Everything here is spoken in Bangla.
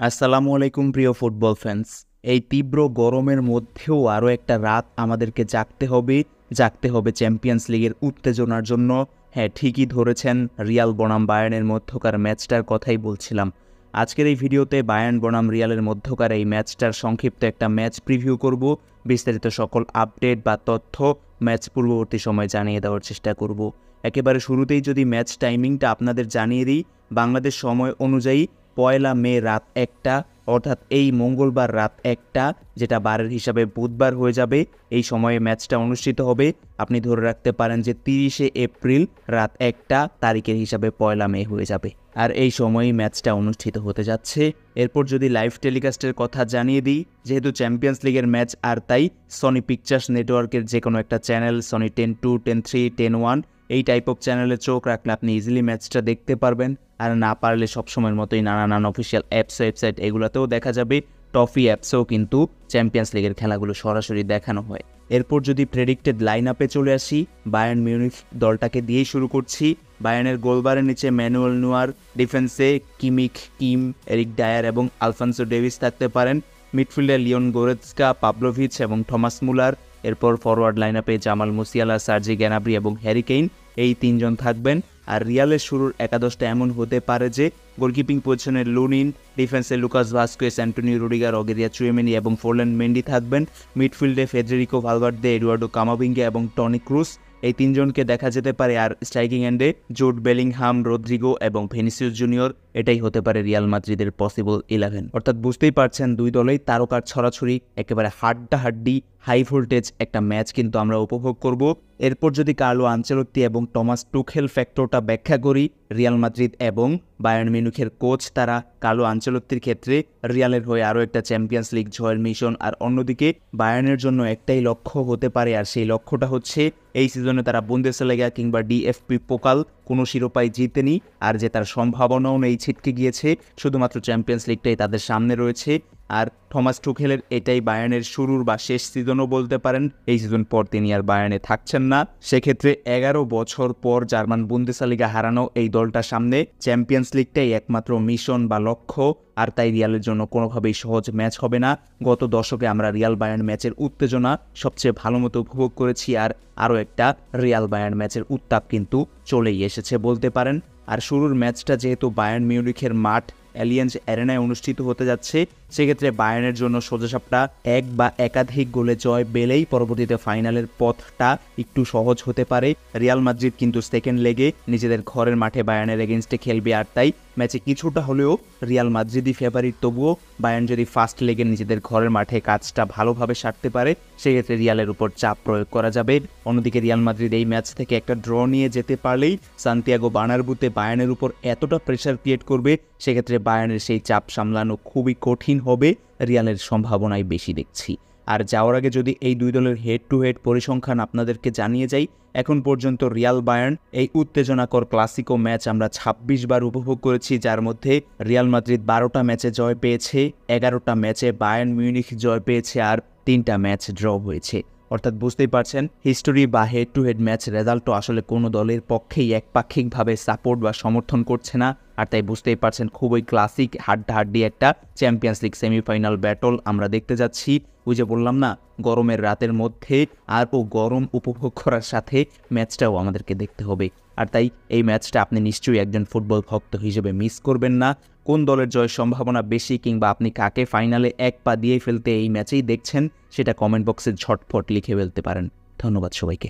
আসসালামু আলাইকুম প্রিয় ফুটবল ফ্যান্স। এই তীব্র গরমের মধ্যেও আরও একটা রাত আমাদেরকে জাগতে হবে চ্যাম্পিয়ন্স লিগের উত্তেজনার জন্য। হ্যাঁ, ঠিকই ধরেছেন, রিয়াল বনাম বায়ার্নের মধ্যকার ম্যাচটার কথাই বলছিলাম। আজকের এই ভিডিওতে বায়ার্ন বনাম রিয়ালের মধ্যকার এই ম্যাচটার সংক্ষিপ্ত একটা ম্যাচ প্রিভিউ করব। বিস্তারিত সকল আপডেট বা তথ্য ম্যাচ পূর্ববর্তী সময় জানিয়ে দেওয়ার চেষ্টা করব। একেবারে শুরুতেই যদি ম্যাচ টাইমিংটা আপনাদের জানিয়ে দিই, বাংলাদেশ সময় অনুযায়ী 1 মে রাত 1টা, অর্থাৎ এই মঙ্গলবার রাত 1টা, যেটা বারের হিসাবে বুধবার হয়ে যাবে। এই সময়ে ম্যাচটা অনুষ্ঠিত হবে। আপনি ধরে রাখতে পারেন যে 30শে এপ্রিল রাত 1টা তারিখের হিসাবে 1 মে হয়ে যাবে, আর এই সময়েই ম্যাচটা অনুষ্ঠিত হতে যাচ্ছে। এরপর যদি লাইভ টেলিকাস্টের কথা জানিয়ে দিই, যেহেতু চ্যাম্পিয়ন্স লিগের ম্যাচ, আর তাই সনি পিকচার্স নেটওয়ার্কের যে কোনো একটা চ্যানেল, সনি 10-2, 10-3, 10-1, এই টাইপ অফ চ্যানেলে চোখ রাখলে আপনি ইজিলি ম্যাচটা দেখতে পারবেন। আর না পারলে সবসময়ের মতোই নানান অফিসিয়াল অ্যাপস, ওয়েবসাইট, এগুলোতেও দেখা যাবে। টফি অ্যাপসেও কিন্তু চ্যাম্পিয়ন্স লিগের খেলাগুলো সরাসরি দেখানো হয়। এরপর যদি প্রেডিক্টেড লাইন আপে চলে আসি, বায়ার্ন মিউনিখ দলটাকে দিয়েই শুরু করছি। বায়ার্নের গোলবারের নিচে ম্যানুয়েল নুয়ার, ডিফেন্সে কিম, এরিক ডায়ার এবং আলফানসো ডেভিস থাকতে পারেন। মিডফিল্ডে লিওন গোরেৎস্কা, পাভলোভিচ এবং থমাস মুলার। এরপর ফরওয়ার্ড লাইন আপে জামাল মুসিয়ালা, সার্জি গ্যানাব্রি এবং হ্যারি কেইন, এই তিনজন থাকবেন। আর রিয়ালের শুরুর একাদশটা এমন হতে পারে যে গোলকিপিং পজিশনে লুনিন, ডিফেন্সে লুকাস ভাস্কুয়েস, অ্যান্টনি রুডিগার, অগেরিয়া চুয়েমেনি এবং ফোরল্যান্ড মেন্ডি থাকবেন। মিডফিল্ডে ফেডেরিকো ভালভার্দে, এডুয়ার্ডো কামাভিঙ্গা এবং টনি ক্রুস, এই তিনজনকে দেখা যেতে পারে। আর স্ট্রাইকিং এন্ডে জুড বেলিংহাম, রদ্রিগো এবং ভিনিসিয়াস জুনিয়র, এটাই হতে পারে রিয়াল মাদ্রিদের পসিবল 11। অর্থাৎ বুঝতেই পারছেন, দুই দলেই তারকার ছড়াছড়ি, একেবারে হাড্ডাহাড্ডি হাই ভোল্টেজ একটা ম্যাচ কিন্তু আমরা উপভোগ করব। এরপর যদি কার্লো আনচেলত্তি এবং টমাস টুখেল ফ্যাক্টরটা ব্যাখ্যা করি, রিয়াল মাদ্রিদ এবং বায়ার্ন মিউনিখের কোচ তারা কার্লো আনচেলত্তির ক্ষেত্রে রিয়ালের হয়ে আরও একটা চ্যাম্পিয়ন্স লিগ জয়ের মিশন, আর অন্যদিকে বায়ার্নের জন্য একটাই লক্ষ্য হতে পারে, আর সেই লক্ষ্যটা হচ্ছে এই সিজনে তারা বুন্দেসলিগা কিংবা ডিএফপি পোকাল কোনো শিরোপাই জিতেনি, আর যে তার সম্ভাবনাও নেই, ছিটকে গিয়েছে। শুধুমাত্র চ্যাম্পিয়ন্স লিগটাই তাদের সামনে রয়েছে। আর থমাস টুখেলের এটাই বায়ার্নের শুরুর বা শেষ সিজনও বলতে পারেন। এই সিজন পর তিনি আর বায়ার্নে থাকছেন না। সেক্ষেত্রে 11 বছর পর জার্মান বুন্দেসলিগা হারানো এই দলটার সামনে চ্যাম্পিয়ন্স লিগটাই একমাত্র মিশন বা লক্ষ্য, আর তাই রিয়ালের জন্য কোনোভাবেই সহজ ম্যাচ হবে না। গত দশকে আমরা রিয়াল বায়ার্ন ম্যাচের উত্তেজনা সবচেয়ে ভালো মতো উপভোগ করেছি, আর আরও একটা রিয়াল বায়ার্ন ম্যাচের উত্তাপ কিন্তু চলেই এসেছে বলতে পারেন। আর শুরুর ম্যাচটা যেহেতু বায়ার্ন মিউনিখের মাঠ অ্যালিয়েন্জ অ্যারেনায় অনুষ্ঠিত হতে যাচ্ছে, সেক্ষেত্রে বায়ার্নের জন্য সোজাসাপটা এক বা একাধিক গোলে জয় পেলেই পরবর্তীতে ফাইনালের পথটা একটু সহজ হতে পারে। রিয়াল মাদ্রিদ কিন্তু সেকেন্ড লেগে নিজেদের ঘরের মাঠে বায়ার্নের এগেনস্টে খেলবে, আর তাই ম্যাচে কিছুটা হলেও রিয়াল মাদ্রিদই ফেভারিট। তবুও বায়ার্ন যদি ফার্স্ট লেগে নিজেদের ঘরের মাঠে কাজটা ভালোভাবে সারতে পারে, সেক্ষেত্রে রিয়ালের উপর চাপ প্রয়োগ করা যাবে। অন্যদিকে রিয়াল মাদ্রিদ এই ম্যাচ থেকে একটা ড্র নিয়ে যেতে পারলেই সান্তিয়াগো বার্নাব্যুতে বায়ার্নের উপর এতটা প্রেশার ক্রিয়েট করবে, সেক্ষেত্রে বায়ার্নের সেই চাপ সামলানো খুবই কঠিন হবে। রিয়ালের সম্ভাবনাই বেশি দেখছি। আর যাওয়ার আগে যদি এই দুই দলের হেড টু হেড পরিসংখ্যান আপনাদেরকে জানিয়ে যাই, এখন পর্যন্ত রিয়াল বায়ার্ন এই উত্তেজনাকর ক্লাসিকো ম্যাচ আমরা 26 বার উপভোগ করেছি, যার মধ্যে রিয়াল মাদ্রিদ 12টা ম্যাচে জয় পেয়েছে, 11টা ম্যাচে বায়ার্ন মিউনিখ জয় পেয়েছে, আর 3টা ম্যাচ ড্র হয়েছে। অর্থাৎ বুঝতেই পারছেন, হিস্টোরি বা হেড টু হেড ম্যাচ রেজাল্টও আসলে কোনো দলের পক্ষেই একপাক্ষিকভাবে সাপোর্ট বা সমর্থন করছে না। আর তাই বুঝতেই পারছেন, খুবই ক্লাসিক হাড্ডাহাড্ডি একটা চ্যাম্পিয়ন্স লিগ সেমিফাইনাল ব্যাটল আমরা দেখতে যাচ্ছি। ওই যে বললাম না, গরমের রাতের মধ্যে আরও গরম উপভোগ করার সাথে ম্যাচটাও আমাদেরকে দেখতে হবে। আর তাই এই ম্যাচটা আপনি নিশ্চয়ই একজন ফুটবল ভক্ত হিসেবে মিস করবেন না। কোন দলের জয়ের সম্ভাবনা বেশি, কিংবা আপনি কাকে ফাইনালে এক পা দিয়ে ফেলতে এই ম্যাচেই দেখছেন, সেটা কমেন্ট বক্সে ঝটফট লিখে ফেলতে পারেন। ধন্যবাদ সবাইকে।